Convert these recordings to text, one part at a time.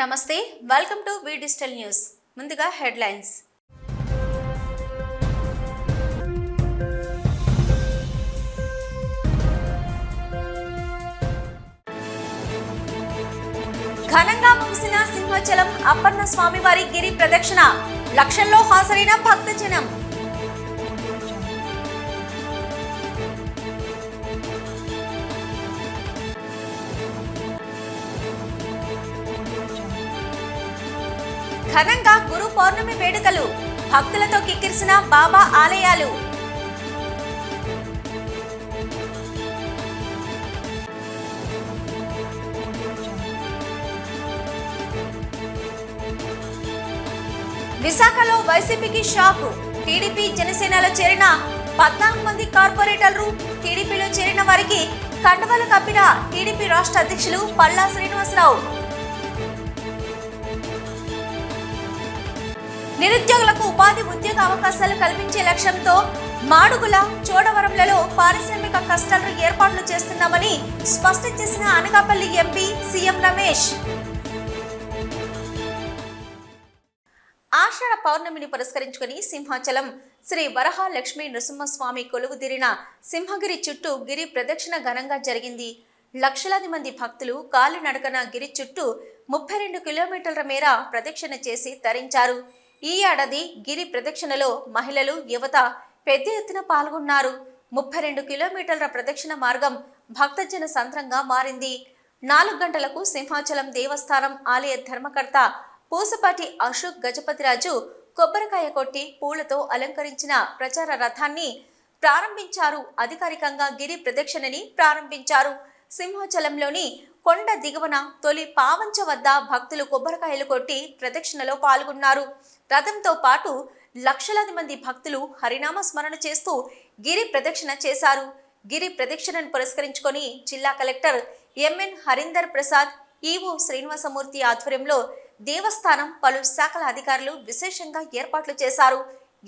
నమస్తే, welcome to V digital news. ముందుగా headlines. ఘనంగా ముగిసిన సింహాచలం అప్పన్న స్వామివారి గిరి ప్రదక్షిణ, లక్షల్లో హాజరైన భక్తజనం. ఘనంగా గురు పౌర్ణమి వేడుకలు, భక్తులతో కిక్కిరిసిన బాబా ఆలయాలు. విశాఖలో వైసీపీకి షాక్. టీడీపీ జనసేనలో చేరిన 14 మంది కార్పొరేటర్లు. టీడీపీలో చేరిన వారికి కండువాలు కప్పిన టీడీపీ రాష్ట్ర అధ్యక్షులు పల్లా శ్రీనివాసరావు. నిరుద్యోగులకు ఉపాధి ఉద్యోగ అవకాశాలు కల్పించే లక్ష్యంతో మాడుగుల, చోడవరంలలో పారిశ్రామిక క్లస్టర్లు ఏర్పాట్లు చేస్తున్నామని స్పష్టం చేసిన అనకాపల్లి ఎంపీ సీఎం రమేష్. ఆషాఢ పౌర్ణమిని పురస్కరించుకుని సింహాచలం శ్రీ వరహాలక్ష్మీ నృసింహస్వామి కొలువుదీరిన సింహగిరి చుట్టూ గిరి ప్రదక్షిణ ఘనంగా జరిగింది. లక్షలాది మంది భక్తులు కాలినడకన గిరి చుట్టూ 32 కిలోమీటర్ల మేర ప్రదక్షిణ చేసి తరించారు. ఈ ఏడాది గిరి ప్రదక్షిణలో మహిళలు, యువత పెద్ద ఎత్తున పాల్గొన్నారు. 32 కిలోమీటర్ల ప్రదక్షిణ మార్గం భక్తజన సంద్రంగా మారింది. 4 గంటలకు సింహాచలం దేవస్థానం ఆలయ ధర్మకర్త పూసపాటి అశోక్ గజపతిరాజు కొబ్బరికాయ కొట్టి పూలతో అలంకరించిన ప్రచార రథాన్ని ప్రారంభించారు. అధికారికంగా గిరి ప్రదక్షిణని ప్రారంభించారు. సింహాచలంలోని కొండ దిగువన తొలి పావంచ వద్ద భక్తులు కొబ్బరికాయలు కొట్టి ప్రదక్షిణలో పాల్గొన్నారు. రథంతో పాటు లక్షలాది మంది భక్తులు హరినామ స్మరణ చేస్తూ గిరి ప్రదక్షిణ చేశారు. గిరి ప్రదక్షిణను పురస్కరించుకొని జిల్లా collector MN Harinder Prasad, EO Srinivasamurthy ఆధ్వర్యంలో దేవస్థానం పలు శాఖల అధికారులు విశేషంగా ఏర్పాట్లు చేశారు.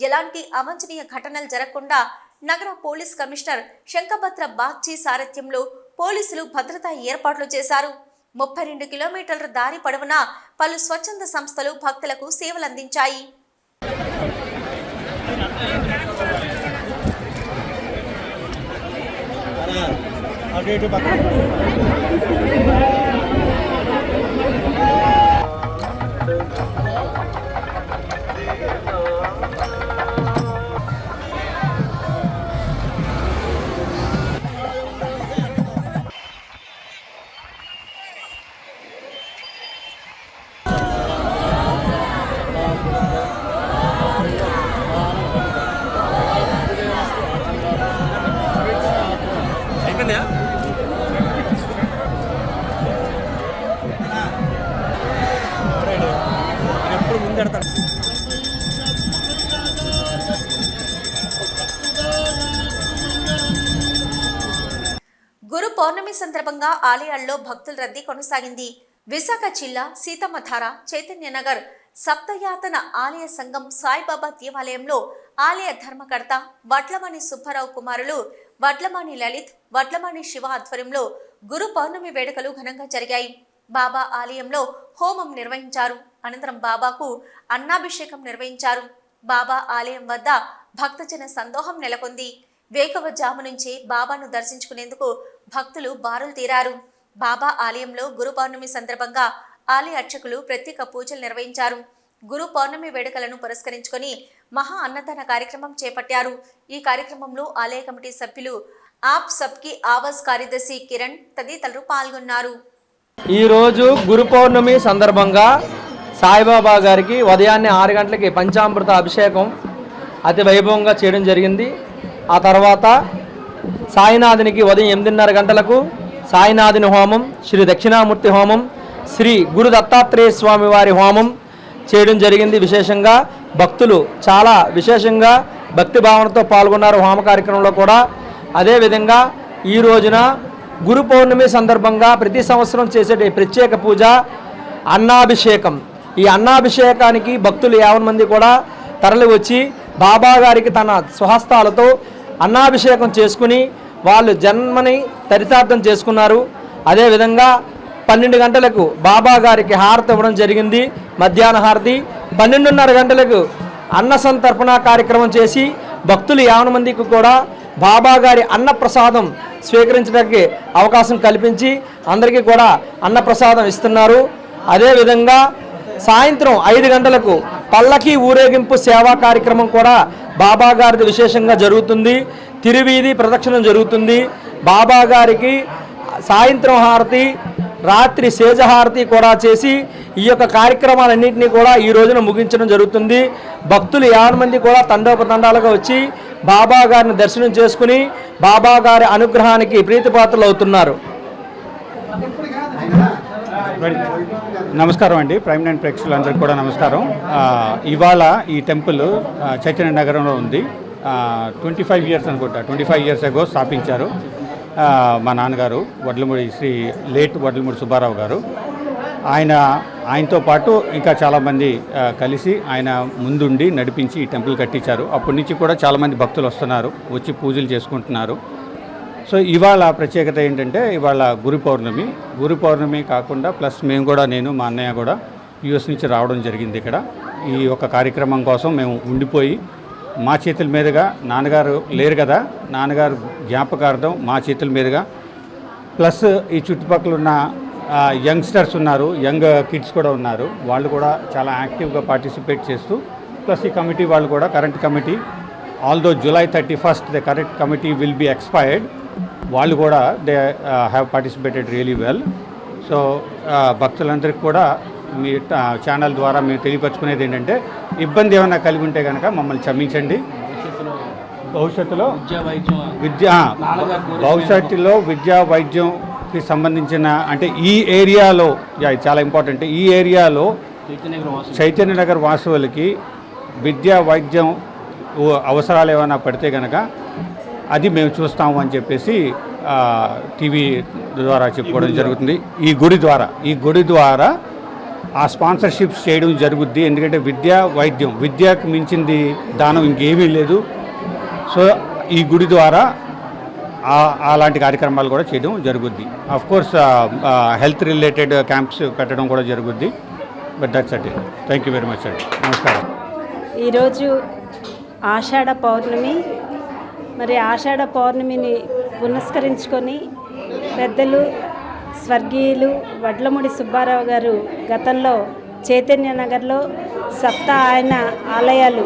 ఎలాంటి అవాంఛనీయ ఘటనలు జరగకుండా నగర పోలీస్ కమిషనర్ శంఖభద్ర బాగ్చి సారథ్యంలో పోలీసులు భద్రతా ఏర్పాట్లు చేశారు. 32 కిలోమీటర్ల దారి పొడవునా పలు స్వచ్ఛంద సంస్థలు భక్తులకు సేవలందించాయి. గురు పౌర్ణమి సందర్భంగా ఆలయాల్లో భక్తుల రద్దీ కొనసాగింది. విశాఖ జిల్లా సీతమ్మధార చైతన్యనగర్ సప్తయాతన ఆలయ సంఘం సాయిబాబా దేవాలయంలో ఆలయ ధర్మకర్త వడ్లమాని సుబ్బారావు కుమారులు వడ్లమాని లలిత్, వడ్లమాని శివ ఆధ్వర్యంలో గురు పౌర్ణమి వేడుకలు ఘనంగా జరిగాయి. బాబా ఆలయంలో హోమం నిర్వహించారు. అనంతరం బాబాకు అన్నాభిషేకం నిర్వహించారు. బాబా ఆలయం వద్ద భక్తజన సందోహం నెలకొంది. వేకువజాము నుంచే బాబాను దర్శించుకునేందుకు భక్తులు బారులు తీరారు. బాబా ఆలయంలో గురు పౌర్ణమి సందర్భంగా ఆలయ అర్చకులు ప్రత్యేక పూజలు నిర్వహించారు. గురు పౌర్ణమి వేడుకలను పురస్కరించుకొని మహా అన్నదాన కార్యక్రమం చేపట్టారు. ఈ కార్యక్రమంలో ఆలయ కమిటీ సభ్యులు ఆప్ సబ్కి ఆవాజ్ కార్యదర్శి కిరణ్ తదితరులు పాల్గొన్నారు. ఈరోజు గురు పౌర్ణమి సందర్భంగా సాయిబాబా గారికి ఉదయాన్నే 6 గంటలకి పంచామృత అభిషేకం అతి వైభవంగా చేయడం జరిగింది. ఆ తర్వాత సాయినాథునికి ఉదయం 8:30 గంటలకు సాయినాథుని హోమం, శ్రీ దక్షిణామూర్తి హోమం, శ్రీ గురు దత్తాత్రేయ స్వామి వారి హోమం చేయడం జరిగింది. విశేషంగా భక్తులు చాలా విశేషంగా భక్తి భావనతో పాల్గొన్నారు హోమ కార్యక్రమంలో కూడా. అదేవిధంగా ఈ రోజున గురు పౌర్ణమి సందర్భంగా ప్రతి సంవత్సరం చేసే ప్రత్యేక పూజ అన్నాభిషేకం. ఈ అన్నాభిషేకానికి భక్తులు 50 మంది కూడా తరలి వచ్చి బాబా గారికి తన స్వహస్తాలతో అన్నాభిషేకం చేసుకుని వాళ్ళు జన్మని చరితార్థం చేసుకున్నారు. అదేవిధంగా 12 గంటలకు బాబా గారికి హారతి ఇవ్వడం జరిగింది, మధ్యాహ్న హారతి. 12:30 గంటలకు అన్న సంతర్పణ కార్యక్రమం చేసి భక్తులు 50 మందికి కూడా బాబా గారి అన్నప్రసాదం స్వీకరించడానికి అవకాశం కల్పించి అందరికీ కూడా అన్నప్రసాదం ఇస్తున్నారు. అదేవిధంగా సాయంత్రం 5 గంటలకు పల్లకి ఊరేగింపు సేవా కార్యక్రమం కూడా బాబా గారిది విశేషంగా జరుగుతుంది. తిరువీధి ప్రదక్షిణం జరుగుతుంది. బాబా గారికి సాయంత్రం హారతి, రాత్రి సేజహారతి కూడా చేసి ఈ యొక్క కార్యక్రమాలన్నింటినీ కూడా ఈ రోజున ముగించడం జరుగుతుంది. భక్తులు 50 మంది కూడా తండోపతండాలుగా వచ్చి బాబా గారిని దర్శనం చేసుకుని బాబా గారి అనుగ్రహానికి ప్రీతిపాత్రలు అవుతున్నారు. నమస్కారం అండి, ప్రైమ్ నైన్ ప్రేక్షకులందరికీ కూడా నమస్కారం. ఇవాళ ఈ టెంపుల్ చైతన్య నగరంలో ఉంది. 25 ఇయర్స్ అనుకుంటా, 25 ఇయర్స్ అగో స్థాపించారు మా నాన్నగారు శ్రీ వడ్లమూడి సుబ్బారావు గారు. ఆయనతో పాటు ఇంకా చాలామంది కలిసి ఆయన ముందుండి నడిపించి ఈ టెంపుల్ కట్టించారు. అప్పటి నుంచి కూడా చాలామంది భక్తులు వస్తున్నారు, వచ్చి పూజలు చేసుకుంటున్నారు. సో ఇవాళ ప్రత్యేకత ఏంటంటే ఇవాళ గురు పౌర్ణమి కాకుండా ప్లస్ మేము కూడా, నేను మా అన్నయ్య కూడా యూఎస్ నుంచి రావడం జరిగింది. ఇక్కడ ఈ యొక్క కార్యక్రమం కోసం మేము ఉండిపోయి మా చేతుల మీదుగా, నాన్నగారు లేరు కదా, నాన్నగారు జ్ఞాపకార్థం మా చేతుల మీదుగా, ప్లస్ ఈ చుట్టుపక్కల ఉన్న యంగ్స్టర్స్ ఉన్నారు, యంగ్ కిడ్స్ కూడా ఉన్నారు, వాళ్ళు కూడా చాలా యాక్టివ్గా పార్టిసిపేట్ చేస్తూ, ప్లస్ ఈ కమిటీ వాళ్ళు కూడా, current committee, although July 31st the current committee will be expired, వాళ్ళు కూడా they have participated really well. So భక్తులందరికీ కూడా మీ ఛానల్ ద్వారా మేము తెలియపరచుకునేది ఏంటంటే, ఇబ్బంది ఏమైనా కలిగి ఉంటే కనుక మమ్మల్ని క్షమించండి. భవిష్యత్తులో విద్యా వైద్యంకి సంబంధించిన, అంటే ఈ ఏరియాలో చాలా ఇంపార్టెంట్, ఈ ఏరియాలో చైతన్యనగర్ వాసువులకి విద్యా వైద్యం అవసరాలు ఏమైనా పడితే కనుక అది మేము చూస్తాము అని చెప్పేసి టీవీ ద్వారా చెప్పుకోవడం జరుగుతుంది. ఈ గుడి ద్వారా ఆ స్పాన్సర్షిప్స్ చేయడం జరుగుద్ది. ఎందుకంటే విద్యకు మించింది దానం ఇంకేమీ లేదు. సో ఈ గుడి ద్వారా అలాంటి కార్యక్రమాలు కూడా చేయడం జరుగుద్ది. కోర్స్ హెల్త్ రిలేటెడ్ క్యాంప్స్ పెట్టడం కూడా జరుగుద్ది. But that's it. Thank you very much అండి. నమస్కారం. ఈరోజు ఆషాఢ పౌర్ణమి. మరి ఆషాఢ పౌర్ణమిని పురస్కరించుకొని పెద్దలు స్వర్గీయులు వడ్లమూడి సుబ్బారావు గారు గతంలో చైతన్య నగర్లో ఆయన ఆలయాలు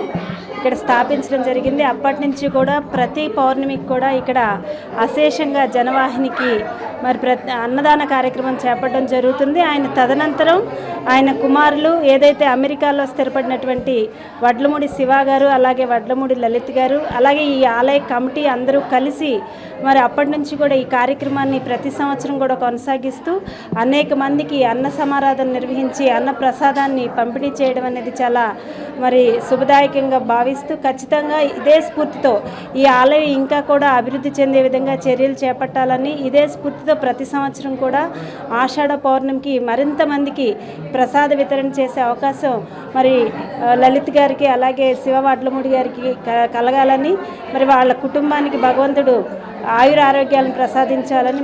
ఇక్కడ స్థాపించడం జరిగింది. అప్పటి నుంచి కూడా ప్రతి పౌర్ణమికి కూడా ఇక్కడ అశేషంగా జనవాహినికి మరి అన్నదాన కార్యక్రమం చేపట్టడం జరుగుతుంది. ఆయన తదనంతరం ఆయన కుమారులు ఏదైతే అమెరికాలో స్థిరపడినటువంటి వడ్లమూడి శివ గారు, అలాగే వడ్లమూడి లలిత్ గారు, అలాగే ఈ ఆలయ కమిటీ అందరూ కలిసి మరి అప్పటి నుంచి కూడా ఈ కార్యక్రమాన్ని ప్రతి సంవత్సరం కూడా కొనసాగిస్తూ అనేక మందికి అన్న సమారాధన నిర్వహించి అన్న ప్రసాదాన్ని పంపిణీ చేయడం అనేది చాలా మరి శుభదాయకంగా భావిస్తూ ఖచ్చితంగా ఇదే స్ఫూర్తితో ఈ ఆలయం ఇంకా కూడా అభివృద్ధి చెందే విధంగా చర్యలు చేపట్టాలని, ఇదే స్ఫూర్తితో ప్రతి సంవత్సరం కూడా ఆషాఢ పౌర్ణమికి మరింత మందికి ప్రసాద వితరణ చేసే అవకాశం మరి లలిత్ గారికి అలాగే శివ వడ్లమూడి గారికి కలగాలని, మరి వాళ్ళ కుటుంబానికి భగవంతుడు ఆయురారోగ్యాలను ప్రసాదించాలని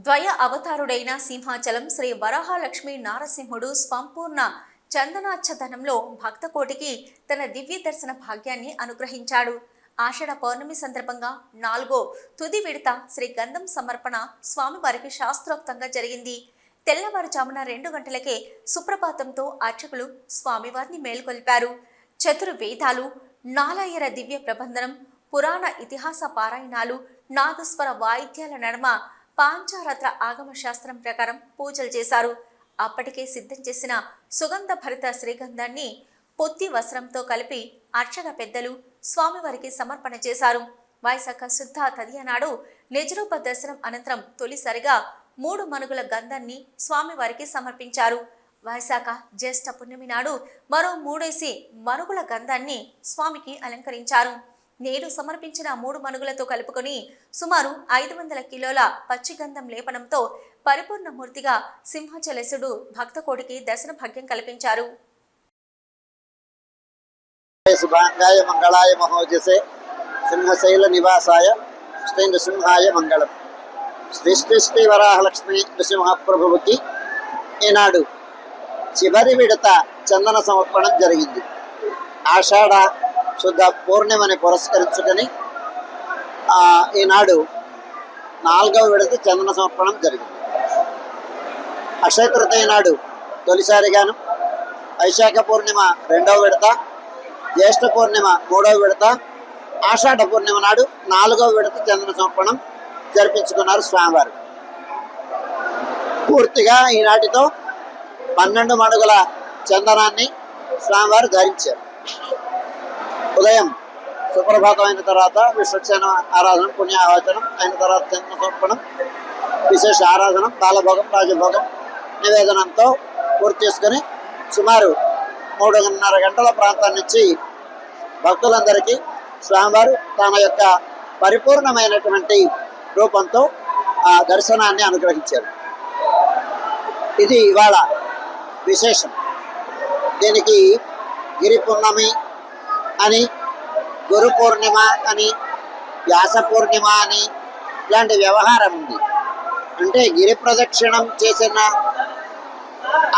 ద్వయ అవతారుడైన సింహాచలం శ్రీ వరాహలక్ష్మీ నారసింహుడు సంపూర్ణ చందనాచ్ఛదనంలో భక్తకోటికి తన దివ్య దర్శన భాగ్యాన్ని అనుగ్రహించాడు. ఆషాఢ పౌర్ణమి సందర్భంగా 4వ తుది విడత శ్రీ గంధం సమర్పణ స్వామివారికి శాస్త్రోక్తంగా జరిగింది. తెల్లవారుజామున 2 గంటలకే సుప్రభాతంతో అర్చకులు స్వామివారిని మేల్కొల్పారు. చతుర్వేదాలు, నాలాయర దివ్య ప్రబంధనం, పురాణ ఇతిహాస పారాయణాలు, నాదస్వర వాయిద్యాల నడుమ పాంచారత్ర ఆగమ శాస్త్రం ప్రకారం పూజలు చేశారు. అప్పటికే సిద్ధం చేసిన సుగంధ భరిత శ్రీగంధాన్ని పొత్తి వస్త్రంతో కలిపి అర్చక పెద్దలు స్వామివారికి సమర్పణ చేశారు. వైశాఖ శుద్ధ తదియ నాడు నిజరూప దర్శనం అనంతరం తొలిసారిగా 3 మనుగుల గంధాన్ని స్వామివారికి సమర్పించారు. వైశాఖ జ్యేష్ఠ పుణ్యమి నాడు మరో 3 మనుగుల గంధాన్ని స్వామికి అలంకరించారు. నేడు సమర్పించిన 3 మనుగులతో కలుపుకొని సుమారు 500 కిలోల పచ్చిగంధం లేపనంతో పరిపూర్ణ మూర్తిగా సింహాచలేశుడు భక్తకోటికి దర్శన భాగ్యం కల్పించారు. శుభాంగాయ మంగళాయ మహోజసే సింహశైల నివాసాయ శ్రీ నృసింహాయ మంగళం. శ్రీ శ్రీ శ్రీ వరాహలక్ష్మీ నృసింహ ప్రభువుకి ఈనాడు చివరి విడత చందన సమర్పణం జరిగింది. ఆషాఢ శుద్ధ పూర్ణిమని పురస్కరించుకొని ఈనాడు 4వ విడత చందన సమర్పణం జరిగింది. అక్షయ తృతీయ నాడు తొలిసారిగాను, వైశాఖ పూర్ణిమ 2వ విడత, జ్యేష్ఠ పూర్ణిమ 3వ విడత, ఆషాఢ పూర్ణిమ నాడు 4వ విడత చందన సమర్పణం జరిపించుకున్నారు స్వామివారు. పూర్తిగా ఈనాటితో 12 మణుగుల చందనాన్ని స్వామివారు ధరించారు. ఉదయం సుప్రభాతం అయిన తర్వాత విశ్వక్సేన ఆరాధన, పుణ్యాహవచనం అయిన తర్వాత చందన సమర్పణం, విశేష ఆరాధన, బాలభోగం, రాజభోగం నివేదనంతో పూర్తి చేసుకొని సుమారు 3:30 గంటల ప్రాంతం నుంచి భక్తులందరికీ స్వామివారు తన యొక్క పరిపూర్ణమైనటువంటి రూపంతో ఆ దర్శనాన్ని అనుగ్రహించారు. ఇది ఇవాళ విశేషం. దీనికి గిరి పూర్ణమి అని, గురు పూర్ణిమ అని, వ్యాస పూర్ణిమ అని ఇలాంటి వ్యవహారం ఉంది. అంటే గిరి ప్రదక్షిణం చేసిన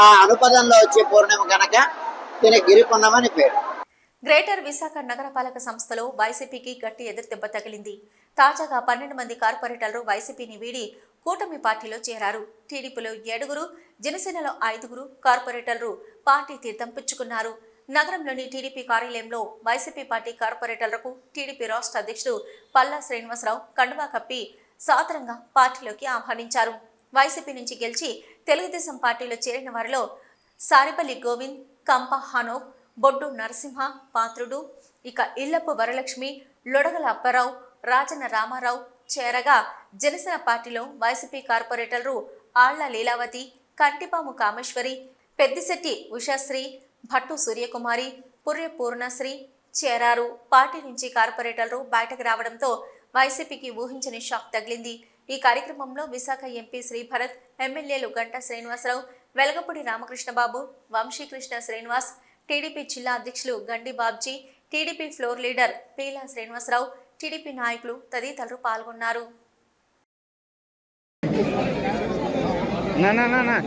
ఆ అనుపదంలో వచ్చే పూర్ణిమ కనుక దీనికి గిరి పూర్ణిమ అని పేరు. గ్రేటర్ విశాఖ నగరపాలక సంస్థలో వైసీపీకి గట్టి ఎదురుదెబ్బ తగిలింది. తాజాగా 12 మంది కార్పొరేటర్లు వైసీపీని వీడి కూటమి పార్టీలో చేరారు. టీడీపీలో 7, జనసేనలో 5 కార్పొరేటర్లు పార్టీ తీర్థం పుచ్చుకున్నారు. నగరంలోని టీడీపీ కార్యాలయంలో వైసీపీ పార్టీ కార్పొరేటర్లకు టీడీపీ రాష్ట్ర అధ్యక్షుడు పల్లా శ్రీనివాసరావు కండువా కప్పి సాదరంగా పార్టీలోకి ఆహ్వానించారు. వైసీపీ నుంచి గెలిచి తెలుగుదేశం పార్టీలో చేరిన వారిలో సారిపల్లి గోవింద్, కంప హనోక్, బొడ్డు నరసింహ పాత్రుడు, ఇక ఇల్లపు వరలక్ష్మి, లొడగల అప్పారావు, రాజన్న రామారావు చేరగా, జనసేన పార్టీలో వైసీపీ కార్పొరేటర్లు ఆళ్ల లీలావతి, కంటిపాము కామేశ్వరి, పెద్దిశెట్టి ఉషాశ్రీ, భట్టు సూర్యకుమారి, పుర్రె పూర్ణశ్రీ చేరారు. పార్టీ నుంచి కార్పొరేటర్లు బయటకు రావడంతో వైసీపీకి ఊహించని షాక్ తగిలింది. ఈ కార్యక్రమంలో విశాఖ ఎంపీ శ్రీభరత్, ఎమ్మెల్యేలు గంటా శ్రీనివాసరావు, వెలగపూడి రామకృష్ణబాబు, వంశీకృష్ణ శ్రీనివాస్, టీడీపీ జిల్లా అధ్యక్షులు Gandi Babji, TDP floor leader Peela Srinivasarao, TDP నాయకులు తదితరులు పాల్గొన్నారు.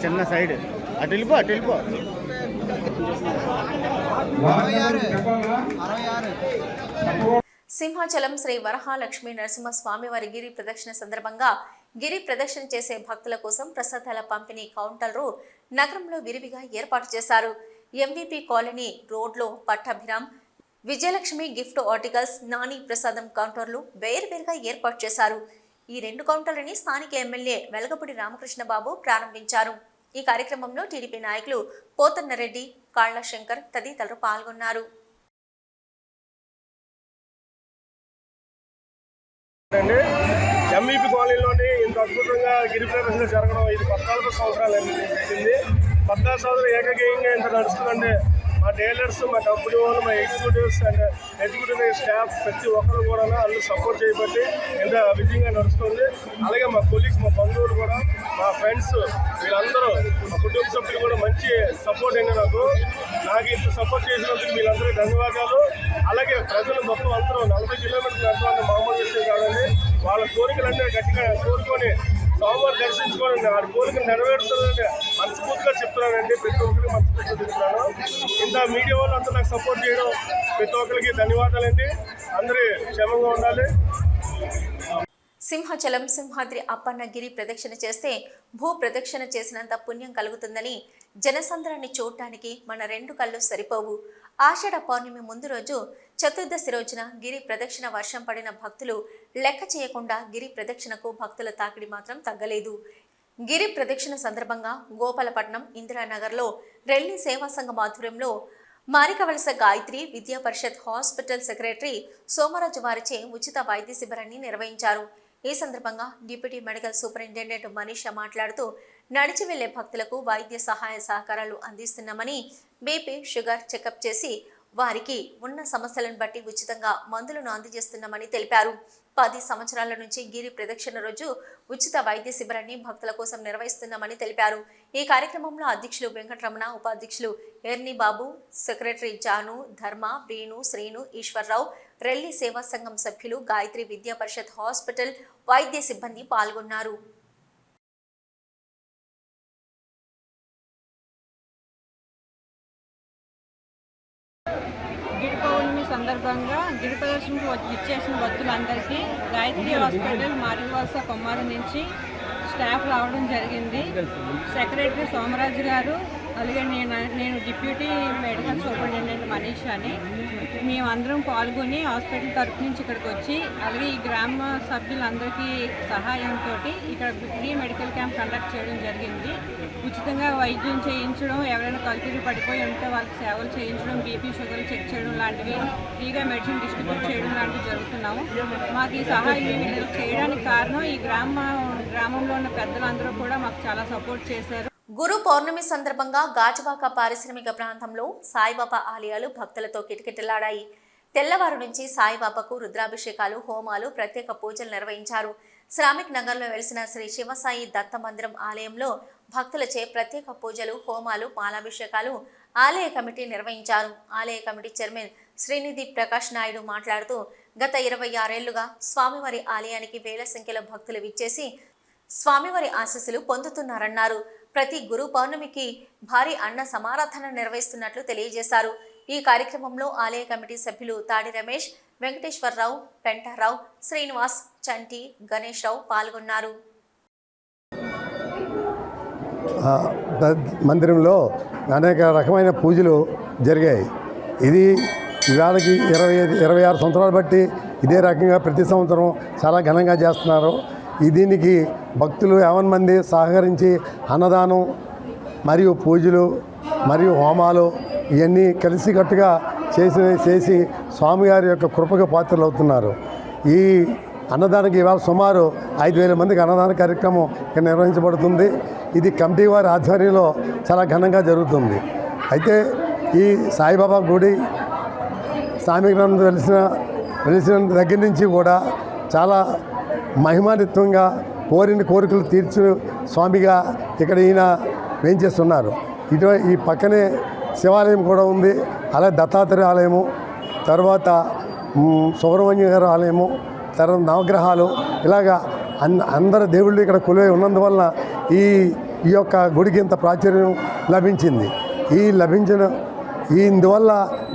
చిన్న సైడ్ అటు వెళ్ళిపో సింహాచలం శ్రీ వరహాలక్ష్మీ నరసింహస్వామి వారి గిరి ప్రదక్షిణ సందర్భంగా గిరి ప్రదక్షిణ చేసే భక్తుల కోసం ప్రసాదాల పంపిణీ కౌంటర్లు నగరంలో విరివిగా ఏర్పాటు చేశారు. ఎంవీపీ కాలనీ రోడ్లో పట్టాభిరామ్, విజయలక్ష్మి గిఫ్ట్ ఆర్టికల్స్, నాని ప్రసాదం కౌంటర్లు వేర్వేరుగా ఏర్పాటు చేశారు. ఈ 2 కౌంటర్లని స్థానిక ఎమ్మెల్యే వెలగపూడి రామకృష్ణబాబు ప్రారంభించారు. ఈ కార్యక్రమంలో టీడీపీ నాయకులు పోతన్నరెడ్డి, కాళ్ల శంకర్ తదితరులు పాల్గొన్నారు. ఎంవీపీ కాలనీలోని ఇంత అద్భుతంగా గిరి ప్రదర్శన జరగడం ఇది 14 సంవత్సరాలు పెట్టింది. 14 సంవత్సరాలు ఏకగేయంగా ఇంత నడుస్తుందంటే మా డీలర్స్, మా కంపెనీ వాళ్ళు, మా ఎగ్జిక్యూటివ్స్ అండ్ ఎగ్జిక్యూటివ్ స్టాఫ్ ప్రతి ఒక్కరు కూడా అందరూ సపోర్ట్ చేయబట్టి ఇంత విజయంగా నడుస్తుంది. అలాగే మా కొలీగ్స్, మా బంధువులు కూడా, మా ఫ్రెండ్స్ వీళ్ళందరూ, మా కుటుంబ సభ్యులు కూడా మంచి సపోర్ట్ అయింది. నాకు ఇంత సపోర్ట్ చేసినందుకు వీళ్ళందరూ ధన్యవాదాలు. అలాగే ప్రజలు మొత్తం అందరూ 40 కిలోమీటర్లు నడపాలని మామూలు విషయం కాదండి. వాళ్ళ కోరికలన్నీ గట్టిగా కోరుకొని స్వామివారు దర్శించుకోనండి, వాడి కోరికలు నెరవేరుతుందండి మనస్ఫూర్తిగా చెప్తున్నానండి. ప్రతి ఒక్కరికి మనస్ఫూర్తిగా చెప్తున్నాను. ఇంత మీడియా వాళ్ళు అంతా నాకు సపోర్ట్ చేయడం ప్రతి ఒక్కరికి ధన్యవాదాలండి. అందరూ క్షేమంగా ఉండాలి. సింహాచలం సింహాద్రి అప్పన్న గిరి ప్రదక్షిణ చేస్తే భూ ప్రదక్షిణ చేసినంత పుణ్యం కలుగుతుందని, జనసంద్రాన్ని చూడటానికి మన 2 కళ్ళు సరిపోవు. ఆషాఢ పౌర్ణమి ముందు రోజు చతుర్దశి రోజున గిరి ప్రదక్షిణ వర్షం పడిన భక్తులు లెక్క చేయకుండా గిరి ప్రదక్షిణకు భక్తుల తాకిడి మాత్రం తగ్గలేదు. గిరి ప్రదక్షిణ సందర్భంగా గోపాలపట్నం ఇందిరానగర్లో రెల్లి సేవా సంఘం ఆధ్వర్యంలో మారికవలస గాయత్రి విద్యా పరిషత్ హాస్పిటల్ సెక్రటరీ సోమరాజు వారిచే ఉచిత వైద్య శిబిరాన్ని నిర్వహించారు. ఈ సందర్భంగా డిప్యూటీ మెడికల్ సూపరింటెండెంట్ మనీషా మాట్లాడుతూ, నడిచి వెళ్లే భక్తులకు వైద్య సహాయ సహకారాలు అందిస్తున్నామని, బీపీ, షుగర్ చెకప్ చేసి వారికి ఉన్న సమస్యలను బట్టి ఉచితంగా మందులను అందజేస్తున్నామని తెలిపారు. 10 సంవత్సరాల నుంచి గిరి ప్రదక్షిణ రోజు ఉచిత వైద్య శిబిరాన్ని భక్తుల కోసం నిర్వహిస్తున్నామని తెలిపారు. ఈ కార్యక్రమంలో అధ్యక్షులు వెంకటరమణ, ఉపాధ్యక్షులు ఎర్ని బాబు, సెక్రటరీ జాను, ధర్మ, వేణు, శ్రీను, ఈశ్వర్రావు, రెల్లి సేవా సంఘం సభ్యులు, గాయత్రి విద్యా పరిషత్ హాస్పిటల్ వైద్య సిబ్బంది పాల్గొన్నారు. గిరి ప్రదర్శనకు ఇచ్చేసిన భక్తులందరికీ గాయత్రి హాస్పిటల్ మారివలస కొమ్మారు నుంచి స్టాఫ్ రావడం జరిగింది. సెక్రటరీ సోమరాజు గారు, అలాగే నేను డిప్యూటీ మెడికల్ సూపరింటెండెంట్ మనీష్ అని మేమందరం పాల్గొని హాస్పిటల్ తరఫు నుంచి ఇక్కడికి వచ్చి, అలాగే ఈ గ్రామ సభ్యులందరికీ సహాయంతో ఇక్కడ ఫ్రీ మెడికల్ క్యాంప్ కండక్ట్ చేయడం జరిగింది. ఉచితంగా వైద్యం చేయించడం, ఎవరైనా కల్తీలు పడిపోయి ఉంటే వాళ్ళకి సేవలు చేయించడం, బీపీ షుగర్లు చెక్ చేయడం లాంటివి, ఫ్రీగా మెడిసిన్ డిస్ట్రిబ్యూట్ చేయడం లాంటివి జరుగుతున్నాము. మాకు ఈ సహాయం చేయడానికి కారణం ఈ గ్రామంలో ఉన్న పెద్దలందరూ కూడా మాకు చాలా సపోర్ట్ చేశారు. గురు పౌర్ణమి సందర్భంగా గాజువాక పారిశ్రామిక ప్రాంతంలో సాయిబాబా ఆలయాలు భక్తులతో కిటకిటలాడాయి. తెల్లవారు నుంచి సాయిబాబాకు రుద్రాభిషేకాలు, హోమాలు, ప్రత్యేక పూజలు నిర్వహించారు. శ్రామిక్ నగర్లో వెలిసిన శ్రీ శివసాయి దత్త మందిరం ఆలయంలో భక్తులచే ప్రత్యేక పూజలు, హోమాలు, మాలాభిషేకాలు ఆలయ కమిటీ నిర్వహించారు. ఆలయ కమిటీ చైర్మన్ శ్రీనిధి ప్రకాష్ నాయుడు మాట్లాడుతూ, గత 26 ఏళ్లుగా స్వామివారి ఆలయానికి వేల సంఖ్యలో భక్తులు విచ్చేసి స్వామివారి ఆశీస్సులు పొందుతున్నారన్నారు. ప్రతి గురు పౌర్ణమికి భారీ అన్న సమారాధన నిర్వహిస్తున్నట్లు తెలియజేశారు. ఈ కార్యక్రమంలో ఆలయ కమిటీ సభ్యులు తాడి రమేష్, వెంకటేశ్వరరావు, పెంటారావు, శ్రీనివాస్, చంటి, గణేష్ రావు పాల్గొన్నారు. మందిరంలో అనేక రకమైన పూజలు జరిగాయి. ఇది ఇవాళకి 26 సంవత్సరాలు బట్టి ఇదే రకంగా ప్రతి సంవత్సరం చాలా ఘనంగా చేస్తున్నారు. దీనికి భక్తులు 50 మంది సహకరించి అన్నదానం మరియు పూజలు మరియు హోమాలు ఇవన్నీ కలిసికట్టుగా చేసి స్వామివారి యొక్క కృపకు పాత్రలు అవుతున్నారు. ఈ అన్నదానికి ఇవాళ సుమారు 5,000 మందికి అన్నదాన కార్యక్రమం ఇక్కడ నిర్వహించబడుతుంది. ఇది కమిటీ వారి ఆధ్వర్యంలో చాలా ఘనంగా జరుగుతుంది. అయితే ఈ సాయిబాబా గుడి సామిగ్రంథం వెలిసిన దగ్గర నుంచి కూడా చాలా మహిమాన్వితంగా కోరిన కోరికలు తీర్చు స్వామిగా ఇక్కడ ఈయన వేయించేస్తున్నారు. ఈ పక్కనే శివాలయం కూడా ఉంది, అలాగే దత్తాత్రేయ ఆలయము, తర్వాత సుబ్రహ్మణ్య గారి ఆలయము, తర్వాత నవగ్రహాలు, ఇలాగా అందరు దేవుళ్ళు ఇక్కడ కొలువై ఉన్నందువలన ఈ యొక్క గుడికి ఇంత ప్రాచుర్యం లభించింది. ఇందువల్ల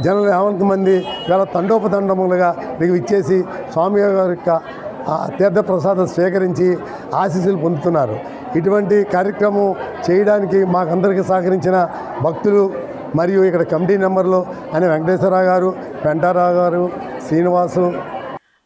జనులు 50 మంది ఇలా తండోపతండములుగా మీకు ఇచ్చేసి స్వామి గారి యొక్క తీర్థప్రసాదం స్వీకరించి ఆశీస్సులు పొందుతున్నారు. ఇటువంటి కార్యక్రమం చేయడానికి మాకందరికీ సహకరించిన భక్తులు మరియు ఇక్కడ కమిటీ మెంబర్లు అని వెంకటేశ్వరరావు గారు, పెంటారావు గారు, శ్రీనివాసు.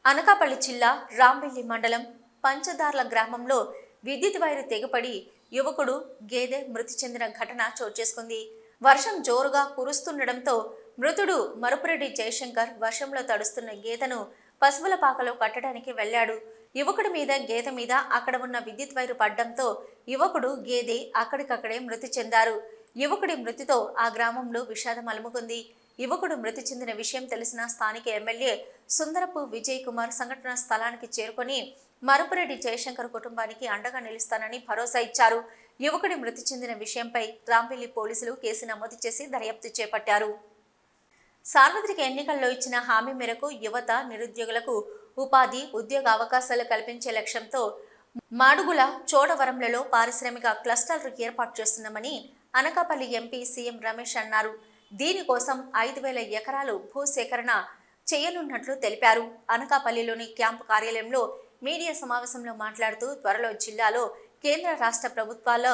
అనకాపల్లి జిల్లా రాంబెల్లి మండలం పంచదార్ల గ్రామంలో విద్యుత్ వైరు తెగపడి యువకుడు గేదె మృతి చెందిన ఘటన చోటు చేసుకుంది. వర్షం జోరుగా కురుస్తుండటంతో మృతుడు మరుపురెడ్డి జయశంకర్ వర్షంలో తడుస్తున్న గేదెను పశువుల పాకలో కట్టడానికి వెళ్లాడు. యువకుడి మీద గేదె మీద అక్కడ ఉన్న విద్యుత్ వైరు పడ్డంతో యువకుడు గేదె అక్కడికక్కడే మృతి చెందారు. యువకుడి మృతితో ఆ గ్రామంలో విషాదం అలుముకుంది. యువకుడు మృతి చెందిన విషయం తెలిసిన స్థానిక ఎమ్మెల్యే సుందరపు విజయ్ కుమార్ సంఘటనా స్థలానికి చేరుకొని మరుపురెడ్డి జయశంకర్ కుటుంబానికి అండగా నిలుస్తానని భరోసా ఇచ్చారు. యువకుడి మృతి చెందిన విషయంపై రాంబెల్లి పోలీసులు కేసు నమోదు చేసి దర్యాప్తు చేపట్టారు. సార్వత్రిక ఎన్నికల్లో ఇచ్చిన హామీ మేరకు యువత, నిరుద్యోగులకు ఉపాధి, ఉద్యోగ అవకాశాలు కల్పించే లక్ష్యంతో మాడుగుల, చోడవరంలలో పారిశ్రామిక క్లస్టర్లు ఏర్పాటు చేస్తున్నామని అనకాపల్లి ఎంపీ సీఎం రమేష్ అన్నారు. దీనికోసం 5,000 ఎకరాలు భూసేకరణ చేయనున్నట్లు తెలిపారు. అనకాపల్లిలోని క్యాంపు కార్యాలయంలో మీడియా సమావేశంలో మాట్లాడుతూ త్వరలో జిల్లాలో కేంద్ర రాష్ట్ర ప్రభుత్వాల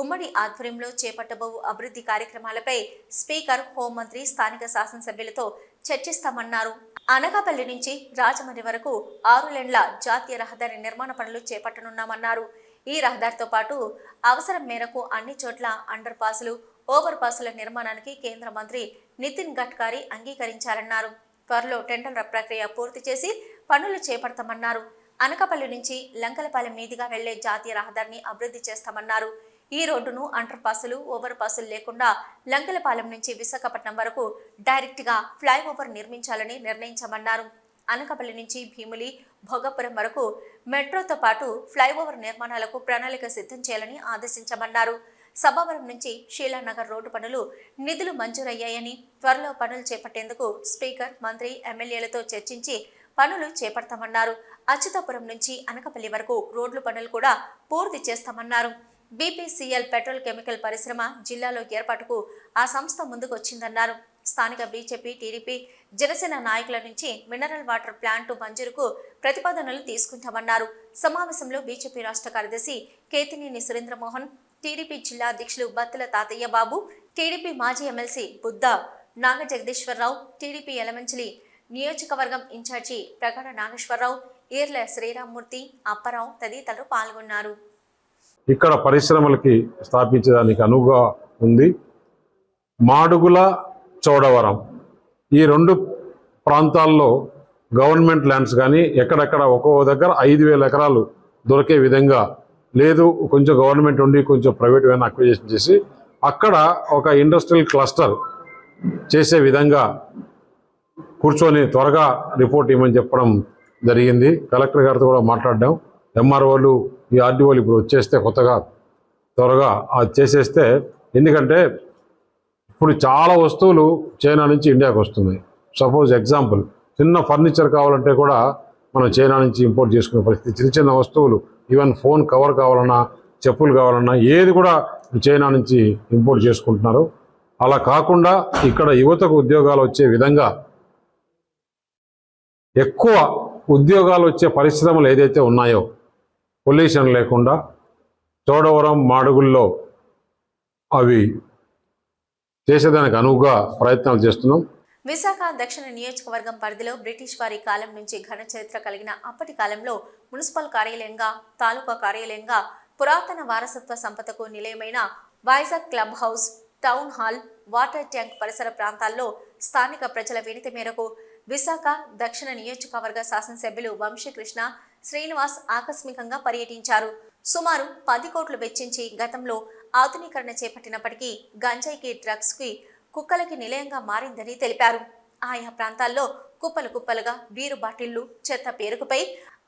ఉమ్మడి ఆధ్వర్యంలో చేపట్టబోవు అభివృద్ధి కార్యక్రమాలపై స్పీకర్, హోంమంత్రి, స్థానిక శాసనసభ్యులతో చర్చిస్తామన్నారు. అనకాపల్లి నుంచి రాజమండ్రి వరకు 6 లేన్ల జాతీయ రహదారి నిర్మాణ పనులు చేపట్టనున్నామన్నారు. ఈ రహదారితో పాటు అవసరం మేరకు అన్ని చోట్ల అండర్ పాసులు, ఓవర్ పాసుల నిర్మాణానికి కేంద్ర మంత్రి నితిన్ గడ్కరీ అంగీకరించారన్నారు. త్వరలో టెండర్ల ప్రక్రియ పూర్తి చేసి పనులు చేపడతామన్నారు. అనకాపల్లి నుంచి లంకలపాలెం మీదుగా వెళ్లే జాతీయ రహదారిని అభివృద్ధి చేస్తామన్నారు. ఈ రోడ్డును అండర్ పాసులు, ఓవర్ పాసులు లేకుండా లంకలపాలెం నుంచి విశాఖపట్నం వరకు డైరెక్ట్ గా ఫ్లైఓవర్ నిర్మించాలని నిర్ణయించామన్నారు. అనకాపల్లి నుంచి భీములి, భోగపురం వరకు మెట్రోతో పాటు ఫ్లైఓవర్ నిర్మాణాలకు ప్రణాళిక సిద్ధం చేయాలని ఆదేశించామన్నారు. సభావరం నుంచి షీలానగర్ రోడ్డు పనులు నిధులు మంజూరయ్యాయని, త్వరలో పనులు చేపట్టేందుకు స్పీకర్, మంత్రి, ఎమ్మెల్యేలతో చర్చించి పనులు చేపడతామన్నారు. అచ్యుతాపురం నుంచి అనకాపల్లి వరకు రోడ్లు పనులు కూడా పూర్తి చేస్తామన్నారు. బీపీసీఎల్ పెట్రోల్ కెమికల్ పరిశ్రమ జిల్లాలో ఏర్పాటుకు ఆ సంస్థ ముందుకు వచ్చిందన్నారు. స్థానిక బీజేపీ, టీడీపీ, జనసేన నాయకుల నుంచి మినరల్ వాటర్ ప్లాంట్ మంజూరుకు ప్రతిపాదనలు తీసుకుంటామన్నారు. సమావేశంలో బీజేపీ రాష్ట్ర కార్యదర్శి కేతినేని సురేంద్రమోహన్, టీడీపీ జిల్లా అధ్యక్షులు బత్తుల తాతయ్య బాబు, టీడీపీ మాజీ ఎమ్మెల్సీ బుద్ధ నాగ జగదీశ్వరరావు, టీడీపీ ఎలమంచిలి నియోజకవర్గం ఇన్ఛార్జి ప్రగాఢ నాగేశ్వరరావు, ఈర్ల శ్రీరామ్మూర్తి, అప్పారావు తదితరులు పాల్గొన్నారు. ఇక్కడ పరిశ్రమలకి స్థాపించడానికి అనువుగా ఉంది. మాడుగుల, చోడవరం ఈ రెండు ప్రాంతాల్లో గవర్నమెంట్ ల్యాండ్స్ కానీ ఎక్కడెక్కడ ఒక్కో దగ్గర 5,000 ఎకరాలు దొరికే విధంగా లేదు, కొంచెం గవర్నమెంట్ ఉండి కొంచెం ప్రైవేట్ వ్యాన్ అక్విజిషన్ చేసి అక్కడ ఒక ఇండస్ట్రియల్ క్లస్టర్ చేసే విధంగా కూర్చొని త్వరగా రిపోర్ట్ ఇవ్వమని చెప్పడం జరిగింది. కలెక్టర్ గారితో కూడా మాట్లాడడం, ఎంఆర్ఓలు ఈ ఆర్డీఓలు ఇప్పుడు వచ్చేస్తే కొత్తగా త్వరగా అది చేసేస్తే, ఎందుకంటే ఇప్పుడు చాలా వస్తువులు చైనా నుంచి ఇండియాకి వస్తున్నాయి. సపోజ్ ఎగ్జాంపుల్, చిన్న ఫర్నిచర్ కావాలంటే కూడా మనం చైనా నుంచి ఇంపోర్ట్ చేసుకునే పరిస్థితి. చిన్న చిన్న వస్తువులు, ఈవెన్ ఫోన్ కవర్ కావాలన్నా, చెప్పులు కావాలన్నా ఏది కూడా చైనా నుంచి ఇంపోర్ట్ చేసుకుంటున్నారు. అలా కాకుండా ఇక్కడ యువతకు ఉద్యోగాలు వచ్చే విధంగా ఎక్కువ ఉద్యోగాలు వచ్చే పరిశ్రమలు ఏదైతే ఉన్నాయో పొల్యూషన్ లేకుండా చోడవరం, మాడుగుల్లో అవి చేసేదానికి అనువుగా ప్రయత్నాలు చేస్తున్నాం. విశాఖ దక్షిణ నియోజకవర్గం పరిధిలో బ్రిటిష్ వారి కాలం నుంచి ఘన చరిత్ర కలిగిన అప్పటి కాలంలో మున్సిపల్ కార్యాలయంగా, తాలూకా కార్యాలయంగా, పురాతన వారసత్వ సంపదకు నిలయమైన Vizag club house, town hall, water tank పరిసర ప్రాంతాల్లో స్థానిక ప్రజల వినతి మేరకు విశాఖ దక్షిణ నియోజకవర్గ శాసనసభ్యులు వంశీకృష్ణ శ్రీనివాస్ ఆకస్మికంగా పర్యటించారు. సుమారు 10 కోట్లు వెచ్చించి గతంలో ఆధునీకరణ చేపట్టినప్పటికీ గంజాయికి, డ్రగ్స్కి, కుక్కలకి నిలయంగా మారిందని తెలిపారు. ఆయా ప్రాంతాల్లో కుప్పలు కుప్పలుగా బీరు బాటిళ్లు, చెత్త పేరుకుపై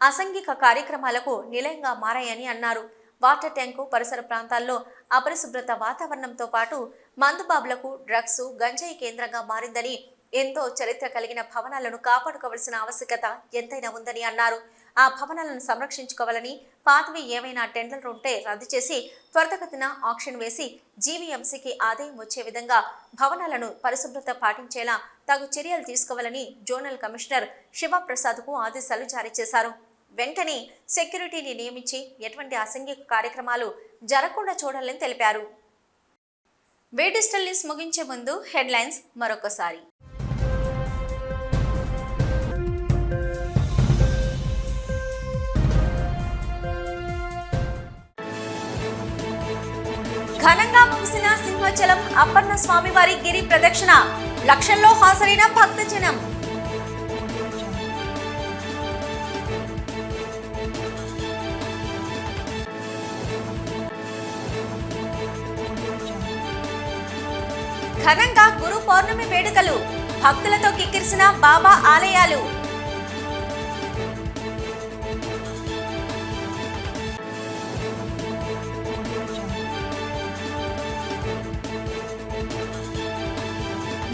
అసాంఘిక కార్యక్రమాలకు నిలయంగా మారాయని అన్నారు. వాటర్ ట్యాంకు పరిసర ప్రాంతాల్లో అపరిశుభ్రత వాతావరణంతో పాటు మందుబాబులకు డ్రగ్స్, గంజాయి కేంద్రంగా మారిందని, ఎంతో చరిత్ర కలిగిన భవనాలను కాపాడుకోవాల్సిన ఆవశ్యకత ఎంతైనా ఉందని అన్నారు. ఆ భవనాలను సంరక్షించుకోవాలని, పాతవి ఏవైనా టెండర్లు ఉంటే రద్దు చేసి త్వరితగతిన ఆక్షన్ వేసి జీవీఎంసీకి ఆదాయం వచ్చే విధంగా భవనాలను పరిశుభ్రత పాటించేలా తగు చర్యలు తీసుకోవాలని జోనల్ కమిషనర్ శివప్రసాద్కు ఆదేశాలు జారీ చేశారు. వెంటనే సెక్యూరిటీని నియమించి ఎటువంటి అసాంఘిక కార్యక్రమాలు జరగకుండా చూడాలని తెలిపారు. డిజిటల్ న్యూస్ ముగించే ముందు హెడ్లైన్స్ మరొకసారి. ఘనంగా ముగిసిన సింహాచలం అప్పన్న స్వామివారి గిరి ప్రదక్షిణ, లక్షల్లో హాజరైన భక్తజనం. ఘనంగా గురు పౌర్ణమి వేడుకలు, భక్తులతో కిక్కిరిసిన బాబా ఆలయాలు.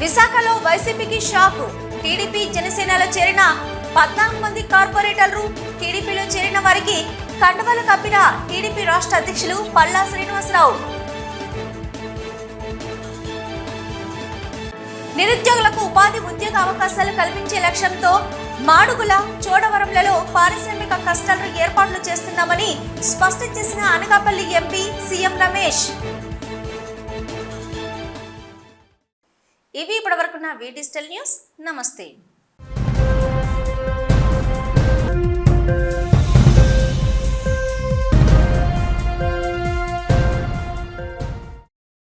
విశాఖలో వైసీపీకి షాక్, టీడీపీ, జనసేనలో చేరిన 14 మంది కార్పొరేటర్లు. టీడీపీలో చేరిన వారికి కండువాలు కప్పిన టీడీపీ రాష్ట్ర అధ్యక్షులు పల్లా శ్రీనివాసరావు. నిరుద్యోగులకు ఉపాధి, ఉద్యోగ అవకాశాలు కల్పించే లక్ష్యంతో మాడుగుల, చోడవరంలలో పారిశ్రామిక క్లస్టర్లు ఏర్పాట్లు చేస్తున్నామని స్పష్టం చేసిన అనకాపల్లి ఎంపీ సీఎం రమేష్. ఇవి ఇప్పటివరకున్న డిజిటల్ న్యూస్. నమస్తే.